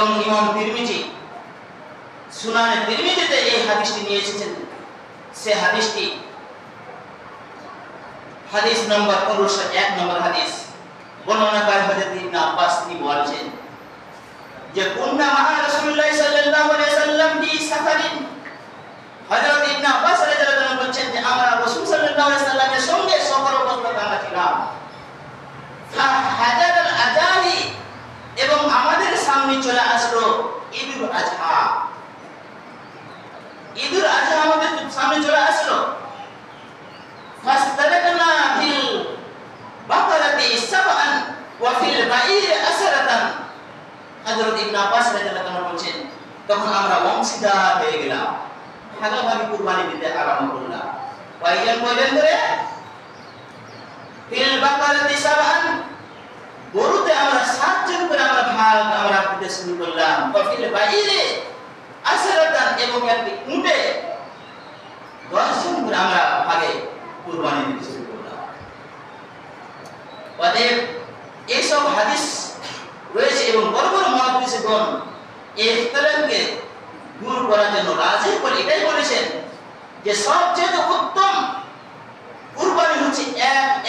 এবং ইমাম তিরমিজি সুনানে তিরমিজিতে এই হাদিসটি নিয়ে এসেছেন। সে হাদিসটি হাদিস নম্বর 1501 নম্বর হাদিস। বর্ণনাকারী হযরত ইবনে আব্বাস তিনি বলেছেন যে কুন্না মা রাসূলুল্লাহ সাল্লাল্লাহু আলাইহি সাল্লাম ফি সাফারিন। হযরত ইবনে আব্বাস রাদিয়াল্লাহু আনহু বলেন যে আমরা রাসূল সাল্লাল্লাহু আলাইহি সাল্লামের সঙ্গে সফর অবস্থায় আমরা ছিলাম। ফাহাদাল আজালি, এবং আমাদের সামনে চলে আসলো ঈদুল আজহা। ঈদুল আজহা আমাদের সামনে চলে আসলো। ফাস্তারাকনা ফিল বাকারাতি সাবআন ওয়া ফিল বাঈর আসরাতান। হযরত ইবনে আব্বাস রাদিয়াল্লাহু আনহু বলেন তখন আমরা অংশীদার হয়ে গেলাম, ভাগাভাগি কুরবানি দিতে আরম্ভ করলাম। কয়জন করে ফিল বাকারাতি সাবআন, গরুতে আমরা 7 জন করে আমরা দিতে শুরু করলাম। ওয়া ফিল বাঈরে আসরাতান, এবং একটি উটে 10 জন করে আমরা ভাগে কুরবানি দিতে শুরু করলাম। অতএব এইসব হাদিস রয়েছে এবং বড় বড় মুহাদ্দিসগণ এই ইখতিলাফকে দূর করার জন্য রাজি করে এটাই বলেছেন যে সবচেয়ে উত্তম কুরবানি হচ্ছে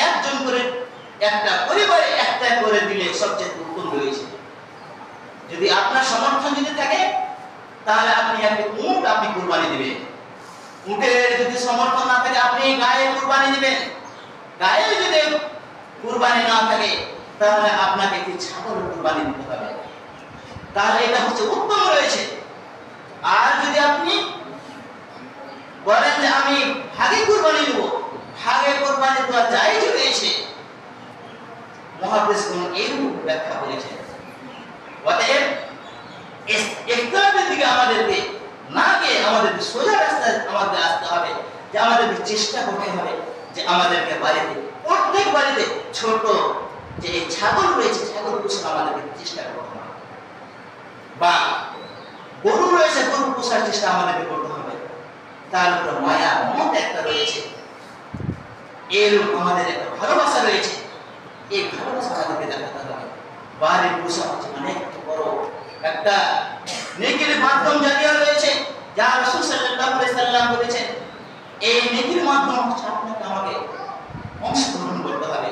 একজন করে, একটা পরিবারে একটা করে দিলে সবচেয়ে উত্তম রয়েছে। যদি আপনার সমর্থন যদি থাকে তাহলে আপনি একটা উট আপনি কুরবানি দিবেন। উটের যদি সমর্থন না থাকে আপনি গায়ে কুরবানি দিবেন। গায়ে যদি কুরবানি না থাকে তাহলে আপনাকে একটি ছাগল কুরবানি দিতে হবে। তাহলে এটা হচ্ছে উত্তম রয়েছে। আর যদি আপনি বলেন যে আমি ভাগে কুরবানি দেব, ভাগে কুরবানি দেওয়া জায়েজ রয়েছে, মুহাদ্দিসগণ এইরূপ ব্যাখ্যা করেছেন। অতএব ইখতিলাফের দিকে আমাদেরকে না গিয়ে আমাদেরকে সোজা রাস্তায় আমাদের আসতে হবে, যে আমাদেরকে চেষ্টা করতে হবে যে আমাদেরকে বাড়িতে, প্রত্যেক বাড়িতে ছোট যে ছাগল রয়েছে, ছাগল পোষার আমাদেরকে চেষ্টা করতে হবে, বা গরু রয়েছে, গরু পোষার চেষ্টা আমাদেরকে করতে হবে। তার উপরে মায়া মমতা একটা রয়েছে, এরূপ আমাদের একটা ভালোবাসা রয়েছে। এই ভালোবাসা আমাদেরকে দেখাতে হবে। বাড়ির পোষা হচ্ছে অনেক বড় একটা নেকির মাধ্যম জাতীয় রয়েছে, যা রাসূল সাল্লাল্লাহু আলাইহি সাল্লাম বলেছেন। এই নেকির মাধ্যম হচ্ছে আপনাকে আমাকে অংশগ্রহণ করতে হবে।